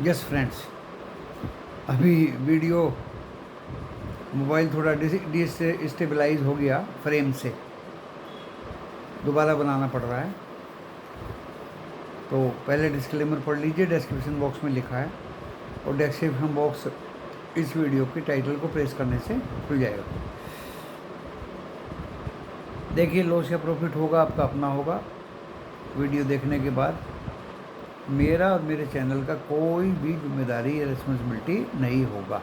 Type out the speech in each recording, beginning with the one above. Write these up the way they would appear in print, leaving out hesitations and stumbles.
Yes friends, अभी video mobile थोड़ा destabilise हो गया, फ्रेम से दोबारा बनाना पड़ रहा है। तो पहले डिस्क्लेमर पढ़ लीजिए, डिस्क्रिप्शन बॉक्स में लिखा है, और डिस्क्रिप्शन बॉक्स इस वीडियो के टाइटल को प्रेस करने से खुल जाएगा। देखिए, लॉस या प्रॉफिट होगा आपका अपना होगा। वीडियो देखने के बाद मेरा और मेरे चैनल का कोई भी जिम्मेदारी या रिस्पॉन्सिबिलिटी नहीं होगा।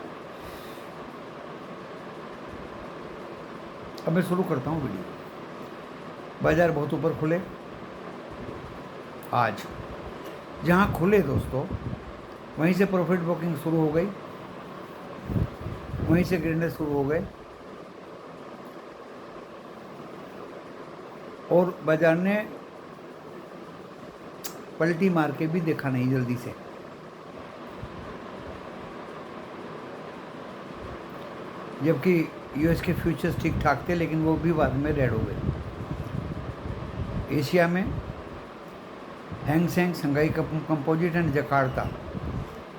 अब मैं शुरू करता हूँ वीडियो। बाजार बहुत ऊपर खुले आज, जहाँ खुले दोस्तों वहीं से प्रॉफिट बुकिंग शुरू हो गई, वहीं से गिरने शुरू हो गए, और बाजार ने पलटी मार के भी देखा नहीं जल्दी से। जबकि यूएस के फ्यूचर्स ठीक ठाक थे, लेकिन वो भी बाद में रेड हो गए। एशिया में Hang Seng, Shanghai composite and Jakarta,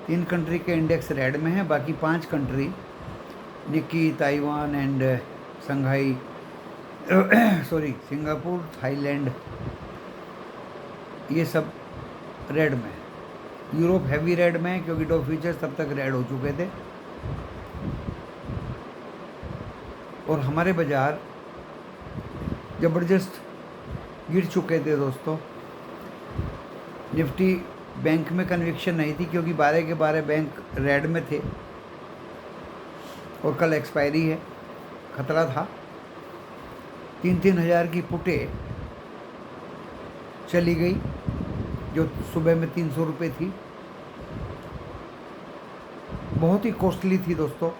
3 country के इंडेक्स रेड में है। बाकी 5 country Nikki, Taiwan and Shanghai Singapore, Thailand, ये सब रेड में है। यूरोप हैवी रेड में है, क्योंकि डो फ्यूचर्स तब तक रेड हो चुके थे। और हमारे बाजार ज़बरदस्त गिर चुके थे दोस्तों। निफ्टी बैंक में कन्विक्शन नहीं थी, क्योंकि 12 के 12 बैंक रेड में थे, और कल एक्सपायरी है, खतरा था। 3-3 हज़ार की पुटे चली गई, जो सुबह में 300 रुपये थी। बहुत ही कॉस्टली थी दोस्तों।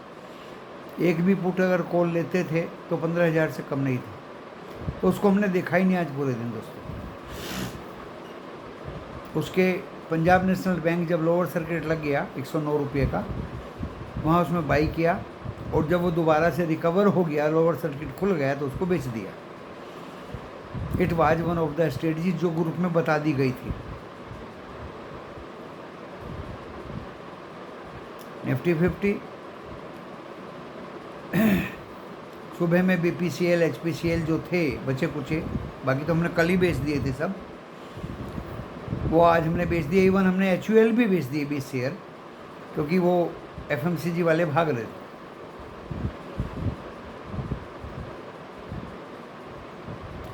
एक भी पुट अगर कॉल लेते थे तो 15,000 से कम नहीं थी, तो उसको हमने देखा ही नहीं आज पूरे दिन दोस्तों। उसके पंजाब नेशनल बैंक जब लोअर सर्किट लग गया 109 रुपये का, वहाँ उसमें बाई किया, और जब वो दोबारा से रिकवर हो गया, लोअर सर्किट खुल गया, तो उसको बेच दिया। It was one of the strategy जो ग्रुप में बता दी गई थी। निफ्टी 50 सुबह में बीपीसीएल, एचपीसीएल जो थे बचे कुचे, बाकी तो हमने कल ही बेच दिए थे सब, वो आज हमने बेच दिए। इवन हमने एचयूएल भी बेच दिए 20 शेयर, क्योंकि वो एफएमसीजी वाले भाग रहे थे।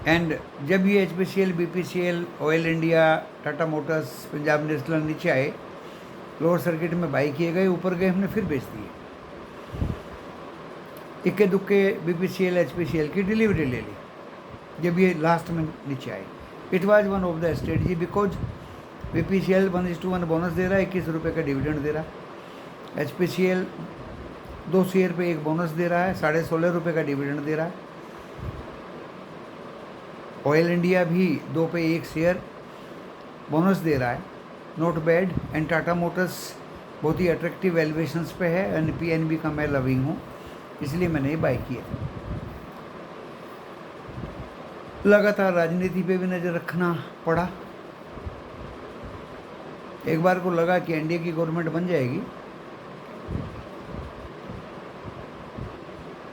एंड जब ये HPCL, BPCL, oil India, Tata Motors, Punjab national नीचे आए, लोअर सर्किट में बाई किए गए, ऊपर गए, हमने फिर बेच दिए। इक्के दुक्के बीपीसीएल, एचपीसीएल की डिलीवरी ले ली जब ये लास्ट में नीचे आए। It was one of the strategy, because BPCL 1:1 bonus दे रहा है, 21 रुपये का डिविडेंड दे रहा है। एचपीसीएल 2 शेयर पे 1 बोनस दे रहा है, 16.5 रुपये का डिविडेंड दे रहा है। ऑयल इंडिया भी 2 पे 1 शेयर बोनस दे रहा है, not bad. And Tata Motors बहुत ही अट्रैक्टिव वैल्यूएशंस पे है, एंड पीएनबी का मैं लविंग हूँ, इसलिए मैंने ये बाई किया। लगातार राजनीति पे भी नज़र रखना पड़ा। एक बार को लगा कि एनडीए की गवर्नमेंट बन जाएगी,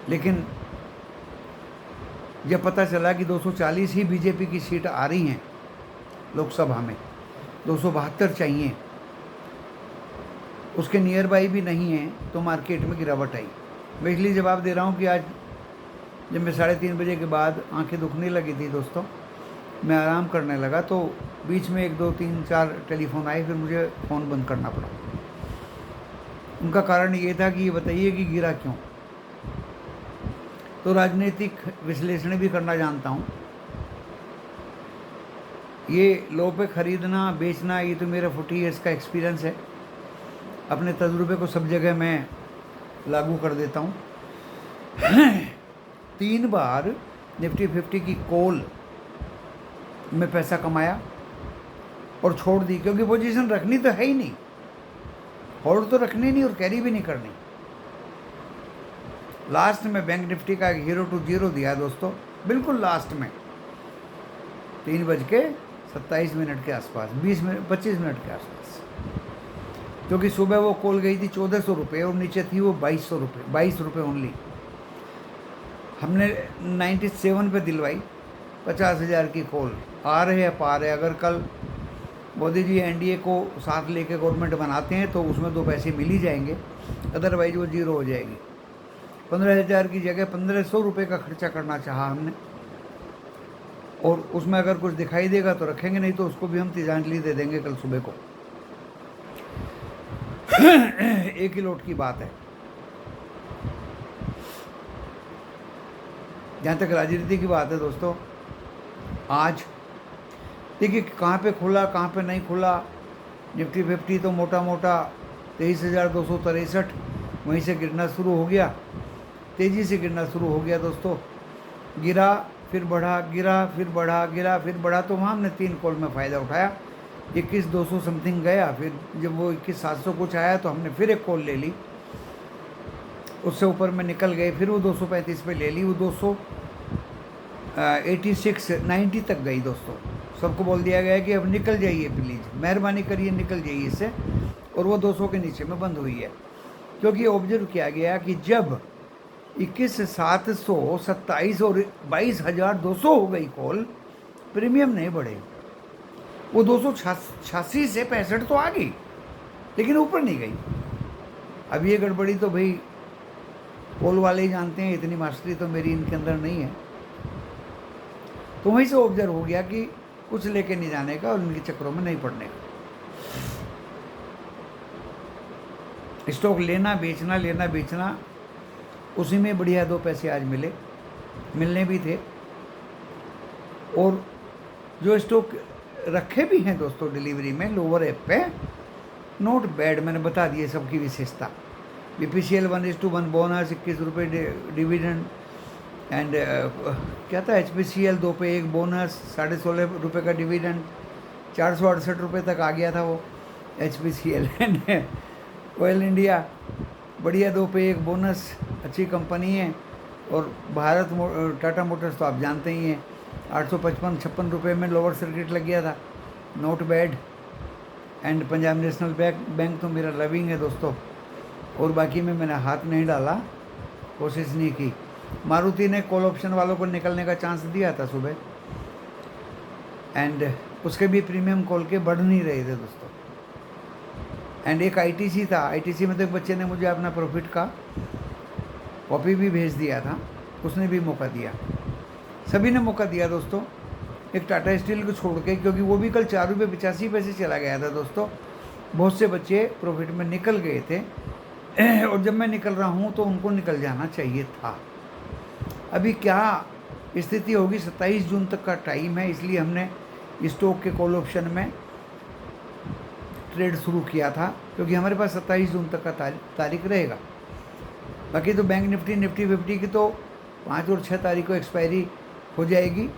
लेकिन जब पता चला कि 240 ही बीजेपी की सीट आ रही हैं लोकसभा में, 272 चाहिए, उसके नियर बाई भी नहीं है, तो मार्केट में गिरावट आई। मैं इसलिए जवाब दे रहा हूँ कि आज जब मैं 3:30 बजे के बाद आंखें दुखने लगी थी दोस्तों, मैं आराम करने लगा, तो बीच में 1, 2, 3, 4 टेलीफोन आए, फिर मुझे फ़ोन बंद करना पड़ा। उनका कारण ये था कि ये बताइए कि गिरा क्यों। तो राजनीतिक विश्लेषण भी करना जानता हूँ। ये लो पे ख़रीदना बेचना, ये तो मेरा 40 ईयर्स का एक्सपीरियंस है। अपने तजुर्बे को सब जगह मैं लागू कर देता हूँ। 3 बार निफ्टी 50 की कॉल में पैसा कमाया और छोड़ दी, क्योंकि पोजीशन रखनी तो है ही नहीं, होल्ड तो रखनी नहीं और कैरी भी नहीं करनी। लास्ट में बैंक निफ्टी का 0 दिया दोस्तों, बिल्कुल लास्ट में 3:27 के आसपास, 25 मिनट के आसपास। क्योंकि सुबह वो कोल गई थी 1400 रुपये और नीचे थी वो 22 रुपये ओनली। हमने 97 पे दिलवाई 50,000 की कोल। आ रहे हैं पा रहे। अगर कल मोदी जी एनडीए को साथ लेके गवर्नमेंट बनाते हैं तो उसमें 2 पैसे मिल ही जाएंगे, अदरवाइज वो जीरो हो जाएगी। 15,000 की जगह 1500 रुपये का खर्चा करना चाहा हमने, और उसमें अगर कुछ दिखाई देगा तो रखेंगे, नहीं तो उसको भी हम तिजांजलि दे देंगे कल सुबह को। एक ही लोट की बात है। जहाँ तक राजनीति की बात है दोस्तों, आज देखिए कहाँ पे खुला कहाँ पे नहीं खुला। निफ्टी 50 तो मोटा मोटा 23,263 वहीं से गिरना शुरू हो गया, तेज़ी से गिरना शुरू हो गया दोस्तों। गिरा फिर बढ़ा, गिरा फिर बढ़ा, गिरा फिर बढ़ा, तो वहाँ हमने 3 कॉल में फ़ायदा उठाया। 21,200 समथिंग गया, फिर जब वो 21,700 कुछ आया तो हमने फिर एक कॉल ले ली, उससे ऊपर में निकल गए। फिर वो 235 पे ले ली, वो 286-90 तक गई दोस्तों। सबको बोल दिया गया कि अब निकल जाइए प्लीज़, मेहरबानी करिए निकल जाइए इससे, और वो 200 के नीचे में बंद हुई है। क्योंकि ऑब्जर्व किया गया कि जब 21,727 और 22,200 हो गई कॉल, प्रीमियम नहीं बढ़े। वो 286 से 65 तो आ गई, लेकिन ऊपर नहीं गई। अब ये गड़बड़ी तो भाई कॉल वाले ही जानते हैं, इतनी मास्टरी तो मेरी इनके अंदर नहीं है। तो वहीं से ऑब्जर्व हो गया कि कुछ लेके नहीं जाने का और इनके चक्करों में नहीं पड़ने का। स्टॉक लेना बेचना, उसी में बढ़िया 2 पैसे आज मिलने भी थे। और जो स्टॉक रखे भी हैं दोस्तों डिलीवरी में लोअर ऐप पे, नॉट बैड। मैंने बता दिए सबकी विशेषता। BPCL 1:1 बोनस, 21 रुपये डिविडेंड, एंड क्या था HPCL 2 पे 1 बोनस, 16.5 रुपये का डिविडेंड, 468 रुपये तक आ गया था वो HPCL। एंड ऑयल इंडिया बढ़िया 2 पे 1 बोनस, अच्छी कंपनी है। और भारत टाटा मोटर्स तो आप जानते ही हैं, 855-56 रुपये में लोअर सर्किट लग गया था, not bad. And Punjab national bank तो मेरा लविंग है दोस्तों, और बाकी में मैंने हाथ नहीं डाला, कोशिश नहीं की। मारुति ने कॉल ऑप्शन वालों को निकलने का चांस दिया था सुबह, एंड उसके भी प्रीमियम कॉल के बढ़ नहीं रहे थे दोस्तों। एंड एक ITC था, ITC में तो एक बच्चे ने मुझे अपना प्रॉफिट का कॉपी भी भेज दिया था, उसने भी मौका दिया, सभी ने मौका दिया दोस्तों, एक टाटा स्टील को छोड़ के, क्योंकि वो भी कल 4 रुपये 85 पैसे चला गया था दोस्तों। बहुत से बच्चे प्रॉफिट में निकल गए थे, और जब मैं निकल रहा हूँ तो उनको निकल जाना चाहिए था। अभी क्या स्थिति होगी, 27 जून तक का टाइम है, इसलिए हमने स्टॉक के कॉल ऑप्शन में ट्रेड शुरू किया था, क्योंकि हमारे पास 27 जून तक का तारीख रहेगा। बाकी तो बैंक निफ्टी 50 की तो 5 और 6 तारीख को एक्सपायरी हो जाएगी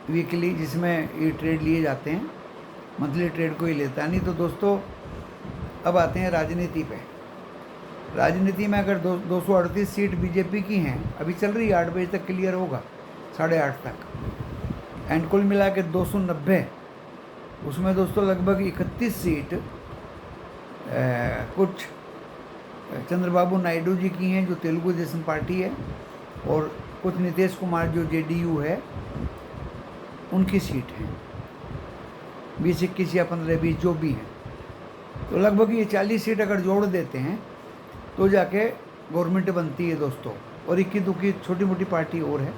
वीकली, जिसमें ये ट्रेड लिए जाते हैं, मंथली ट्रेड को ही लेता है। नहीं तो दोस्तों अब आते हैं राजनीति पे। राजनीति में अगर 238 सीट बीजेपी की हैं, अभी चल रही है, 8 बजे तक क्लियर होगा, 8:30 तक, एंड कुल मिला के 290, उसमें दोस्तों लगभग 31 सीट कुछ चंद्रबाबू नायडू जी की हैं जो तेलुगु देशम पार्टी है, और कुछ नीतीश कुमार जो JDU है उनकी सीट है, 20, 21 या 15, 20 जो भी हैं। तो लगभग ये 40 सीट अगर जोड़ देते हैं तो जाके गवर्नमेंट बनती है दोस्तों, और इक्की दुक्की छोटी मोटी पार्टी और है,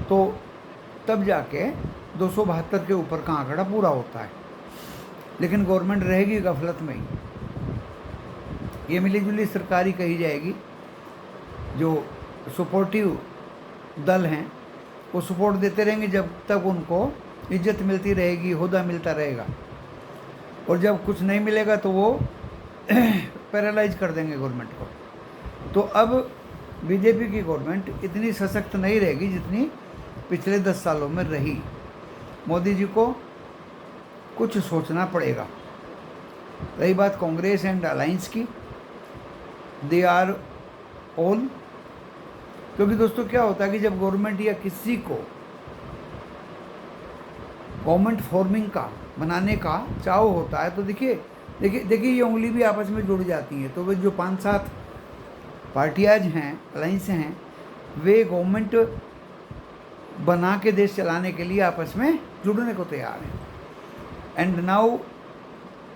तो तब जाके 272 के ऊपर का आंकड़ा पूरा होता है। लेकिन गवर्नमेंट रहेगी गफलत में ही, ये मिलीजुली सरकारी कही जाएगी। जो सपोर्टिव दल हैं वो सपोर्ट देते रहेंगे जब तक उनको इज्जत मिलती रहेगी, ओहदा मिलता रहेगा, और जब कुछ नहीं मिलेगा तो वो पैरालाइज कर देंगे गवर्नमेंट को। तो अब बीजेपी की गवर्नमेंट इतनी सशक्त नहीं रहेगी जितनी पिछले 10 सालों में रही। मोदी जी को कुछ सोचना पड़ेगा। रही बात कांग्रेस एंड अलायंस की, दे आर ऑल, क्योंकि दोस्तों क्या होता है कि जब गवर्नमेंट या किसी को गवर्नमेंट फॉर्मिंग का बनाने का चाव होता है, तो देखिए देखिए ये उंगली भी आपस में जुड़ जाती हैं। तो वे जो 5-7 पार्टियाँ हैं, अलाइंस हैं, वे गवर्नमेंट बना के देश चलाने के लिए आपस में जुड़ने को तैयार हैं। एंड नाउ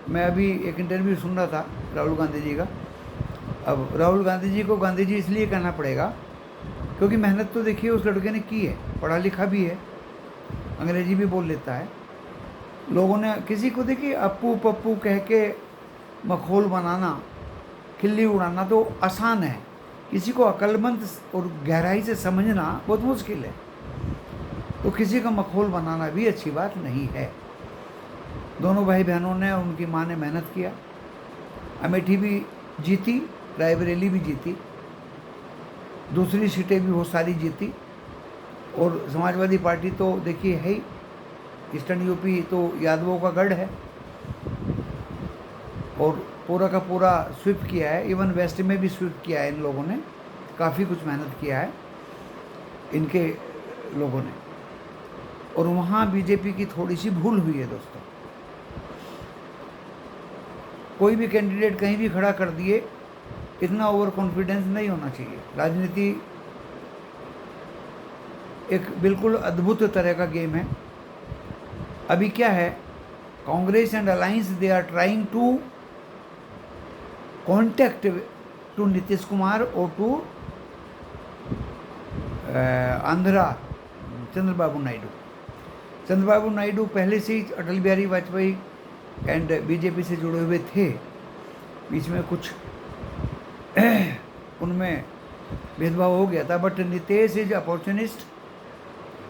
मैं अभी एक इंटरव्यू सुन रहा था राहुल गांधी जी का। अब राहुल गांधी जी को गांधी जी इसलिए कहना पड़ेगा क्योंकि मेहनत तो देखिए उस लड़के ने की है, पढ़ा लिखा भी है, अंग्रेजी भी बोल लेता है। लोगों ने किसी को देखिए अप्पू पप्पू कह के मखौल बनाना, खिल्ली उड़ाना तो आसान है, किसी को अक्लमंद और गहराई से समझना बहुत मुश्किल है। तो किसी का मखौल बनाना भी अच्छी बात नहीं है। दोनों भाई बहनों ने और उनकी माँ ने मेहनत किया, अमेठी भी जीती, रायबरेली भी जीती, दूसरी सीटें भी बहुत सारी जीती। और समाजवादी पार्टी तो देखिए है ही, ईस्टर्न यूपी तो यादवों का गढ़ है और पूरा का पूरा स्वीप किया है। इवन वेस्ट में भी स्वीप किया है इन लोगों ने, काफ़ी कुछ मेहनत किया है इनके लोगों ने। और वहाँ बीजेपी की थोड़ी सी भूल हुई है दोस्तों। कोई भी कैंडिडेट कहीं भी खड़ा कर दिए, इतना ओवर कॉन्फिडेंस नहीं होना चाहिए। राजनीति एक बिल्कुल अद्भुत तरह का गेम है। अभी क्या है, Congress and alliance they are trying to contact to Nitish Kumar और टू आंध्रा चंद्रबाबू नायडू। चंद्रबाबू नायडू पहले से ही अटल बिहारी वाजपेयी एंड बीजेपी से जुड़े हुए थे, बीच में कुछ उनमें भेदभाव हो गया था। But Nitish is opportunist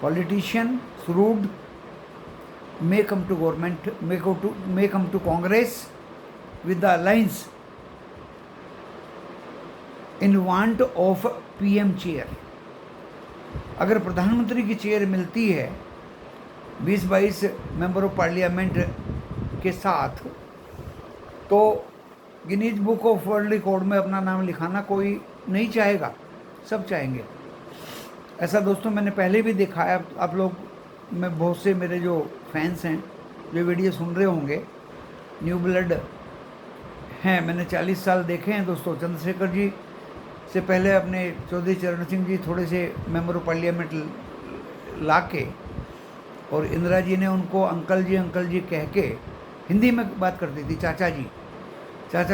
politician, shrewd, may come to government, may come to Congress with the alliance in want of PM chair. अगर प्रधानमंत्री की चेयर मिलती है 20-22 मेंबर ऑफ पार्लियामेंट के साथ, तो Guinness book of world record में अपना नाम लिखाना कोई नहीं चाहेगा, सब चाहेंगे। ऐसा दोस्तों मैंने पहले भी देखा है। आप लोग में बहुत से मेरे जो फैंस हैं जो वीडियो सुन रहे होंगे, न्यू ब्लड हैं, मैंने 40 साल देखे हैं दोस्तों। चंद्रशेखर जी से पहले अपने चौधरी चरण सिंह जी थोड़े से मेंबर ऑफ पार्लियामेंट ला के, और इंदिरा जी ने उनको अंकल जी कह के, हिंदी में बात करती थी, चाचा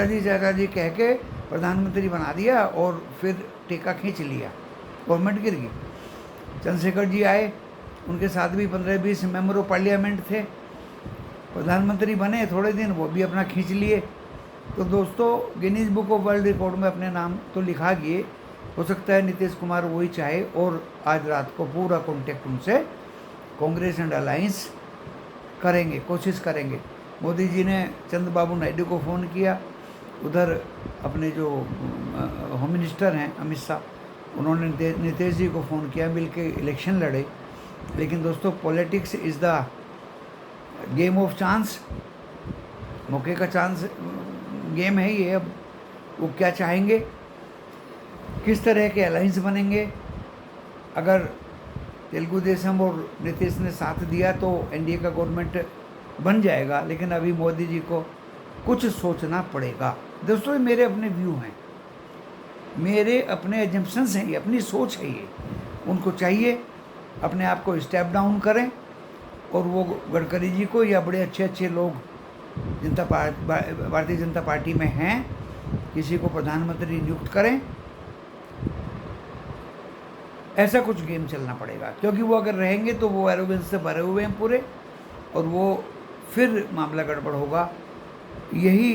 जी कह के प्रधानमंत्री बना दिया और फिर टेका खींच लिया, गवर्नमेंट गिर गई। चंद्रशेखर जी आए, उनके साथ भी 15-20 मेंबर ऑफ पार्लियामेंट थे, प्रधानमंत्री बने थोड़े दिन, वो भी अपना खींच लिए। तो दोस्तों Guinness book of world record में अपने नाम तो लिखा गए। हो सकता है नीतीश कुमार वही चाहे और आज रात को पूरा कॉन्टेक्ट उनसे कांग्रेस एंड अलायंस करेंगे, कोशिश करेंगे। मोदी जी ने चंद्रबाबू नायडू को फ़ोन किया, उधर अपने जो होम मिनिस्टर हैं अमित शाह, उन्होंने नीतीश जी को फ़ोन किया, मिल के इलेक्शन लड़े। लेकिन दोस्तों politics is the game of chance, मौके का चांस गेम है ये। अब वो क्या चाहेंगे, किस तरह के अलायंस बनेंगे। अगर तेलुगु देशम और नीतीश ने साथ दिया तो एनडीए का गवर्नमेंट बन जाएगा, लेकिन अभी मोदी जी को कुछ सोचना पड़ेगा। दोस्तों ये मेरे अपने व्यू हैं, मेरे अपने एजम्पशंस हैं, ये अपनी सोच है। ये उनको चाहिए अपने आप को स्टेप डाउन करें और वो गडकरी जी को या बड़े अच्छे लोग भारतीय जनता पार्टी में हैं, किसी को प्रधानमंत्री नियुक्त करें। ऐसा कुछ गेम चलना पड़ेगा, क्योंकि वो अगर रहेंगे तो वो एरोगेंस से भरे हुए हैं पूरे, और वो फिर मामला गड़बड़ होगा। यही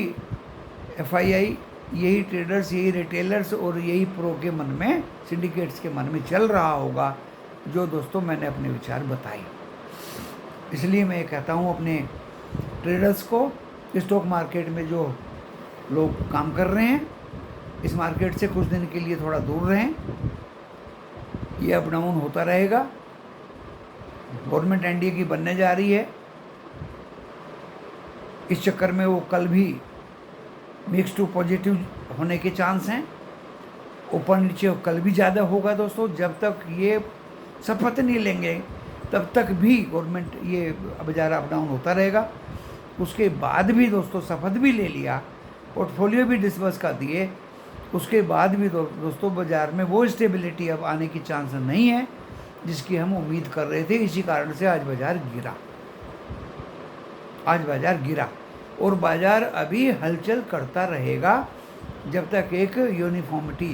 एफआईआई, यही ट्रेडर्स, यही रिटेलर्स और यही प्रो के मन में, सिंडिकेट्स के मन में चल रहा होगा, जो दोस्तों मैंने अपने विचार बताए। इसलिए मैं कहता हूँ अपने ट्रेडर्स को, स्टॉक मार्केट में जो लोग काम कर रहे हैं, इस मार्केट से कुछ दिन के लिए थोड़ा दूर रहें। ये अप डाउन होता रहेगा। गवर्नमेंट एनडीए की बनने जा रही है, इस चक्कर में वो कल भी मिक्स टू पॉजिटिव होने के चांस हैं। ऊपर नीचे कल भी ज़्यादा होगा दोस्तों। जब तक ये शपथ नहीं लेंगे तब तक भी गवर्नमेंट ये अब ज़्यादा अप डाउन होता रहेगा। उसके बाद भी दोस्तों शपथ भी ले लिया, पोर्टफोलियो भी डिस्बर्स कर दिए, उसके बाद भी दोस्तों बाज़ार में वो स्टेबिलिटी अब आने की चांस नहीं है जिसकी हम उम्मीद कर रहे थे। इसी कारण से आज बाज़ार गिरा और बाज़ार अभी हलचल करता रहेगा जब तक एक यूनिफॉर्मिटी,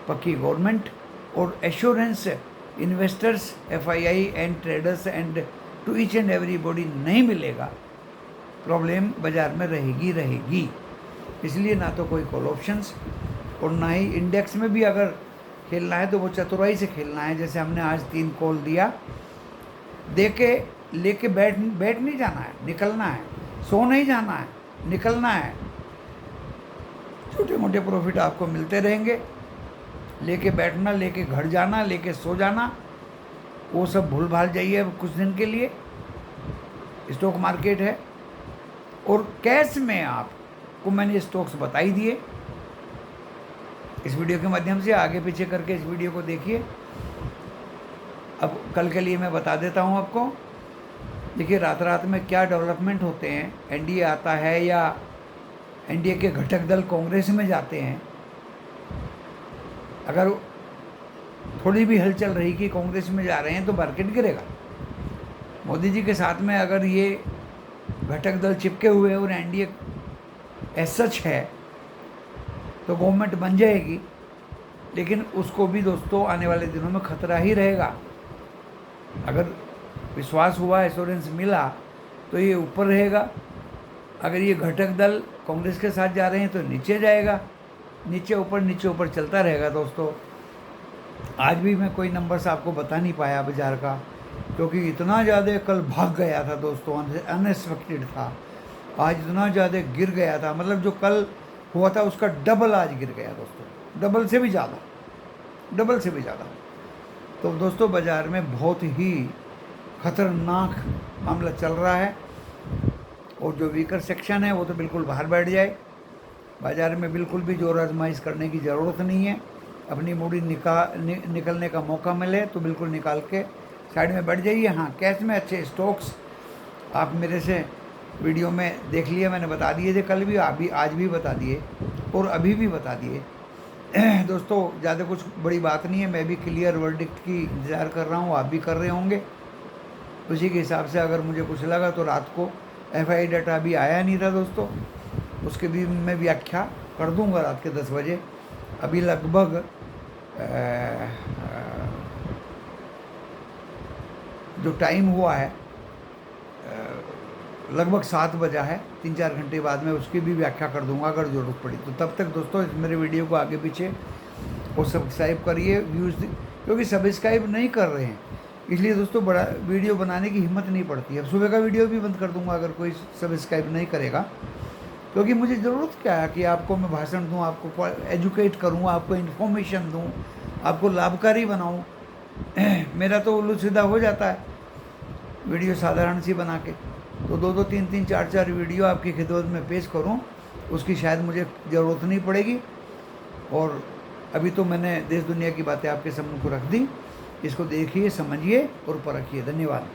पक्की गवर्नमेंट और assurance investors, FII and traders and to each and everybody नहीं मिलेगा। प्रॉब्लम बाज़ार में रहेगी। इसलिए ना तो कोई कॉल ऑप्शंस और ना ही इंडेक्स में भी अगर खेलना है तो वो चतुराई से खेलना है। जैसे हमने आज 3 कॉल दिया, दे के लेके बैठ नहीं जाना है, निकलना है, सो नहीं जाना है, निकलना है। छोटे मोटे प्रॉफिट आपको मिलते रहेंगे, लेके बैठना, लेके घर जाना, लेके सो जाना, वो सब भूल भाल जाइए कुछ दिन के लिए। स्टॉक मार्केट है और कैश में आपको मैंने स्टॉक्स बता ही दिए इस वीडियो के माध्यम से। आगे पीछे करके इस वीडियो को देखिए। अब कल के लिए मैं बता देता हूँ आपको। देखिए रात में क्या डेवलपमेंट होते हैं, NDA आता है या NDA के घटक दल कांग्रेस में जाते हैं। अगर थोड़ी भी हलचल रही कि कांग्रेस में जा रहे हैं तो मार्केट गिरेगा। मोदी जी के साथ में अगर ये घटक दल चिपके हुए और NDA एज सच है तो गवर्नमेंट बन जाएगी, लेकिन उसको भी दोस्तों आने वाले दिनों में खतरा ही रहेगा। अगर विश्वास हुआ, एश्योरेंस मिला तो ये ऊपर रहेगा। अगर ये घटक दल कांग्रेस के साथ जा रहे हैं तो नीचे जाएगा, नीचे ऊपर चलता रहेगा दोस्तों। आज भी मैं कोई नंबर्स आपको बता नहीं पाया बाज़ार का, क्योंकि इतना ज़्यादा कल भाग गया था दोस्तों, अनएक्सपेक्टेड था। आज इतना ज़्यादा गिर गया था, मतलब जो कल हुआ था उसका डबल आज गिर गया दोस्तों, डबल से भी ज़्यादा। तो दोस्तों बाज़ार में बहुत ही ख़तरनाक मामला चल रहा है और जो वीकर सेक्शन है वो तो बिल्कुल बाहर बैठ जाए। बाज़ार में बिल्कुल भी जोर आजमाइश करने की ज़रूरत नहीं है। अपनी मूडी निकलने का मौका मिले तो बिल्कुल निकाल के साइड में बैठ जाइए। हाँ, कैश में अच्छे स्टॉक्स आप मेरे से वीडियो में देख लिए, मैंने बता दिए थे कल भी, आज भी बता दिए और अभी भी बता दिए। दोस्तों ज़्यादा कुछ बड़ी बात नहीं है, मैं भी क्लियर वर्डिक्ट की इंतज़ार कर रहा हूँ, आप भी कर रहे होंगे। उसी के हिसाब से अगर मुझे कुछ लगा तो रात को FII डाटा अभी आया नहीं था दोस्तों, उसके भी मैं व्याख्या कर दूंगा रात के 10 बजे। अभी लगभग जो टाइम हुआ है लगभग 7 बजा है, 3-4 घंटे बाद में उसकी भी व्याख्या कर दूंगा अगर ज़रूरत पड़ी तो। तब तक दोस्तों मेरे वीडियो को आगे पीछे और सब्सक्राइब करिए। व्यूज़ क्योंकि सब्सक्राइब नहीं कर रहे हैं इसलिए दोस्तों बड़ा वीडियो बनाने की हिम्मत नहीं पड़ती है। अब सुबह का वीडियो भी बंद कर दूंगा अगर कोई सब्सक्राइब नहीं करेगा, क्योंकि मुझे ज़रूरत क्या है कि आपको मैं भाषण दूं, आपको एजुकेट करूं, आपको इन्फॉर्मेशन दूं, आपको लाभकारी बनाऊं। मेरा तो उल्लू सीधा हो जाता है वीडियो साधारण सी बना के, तो 2-2, 3-3, 4-4 वीडियो आपकी खिदमत में पेश करूं, उसकी शायद मुझे ज़रूरत नहीं पड़ेगी। और अभी तो मैंने देश दुनिया की बातें आपके सामने को रख दी। इसको देखिए, समझिए और परखिए। धन्यवाद।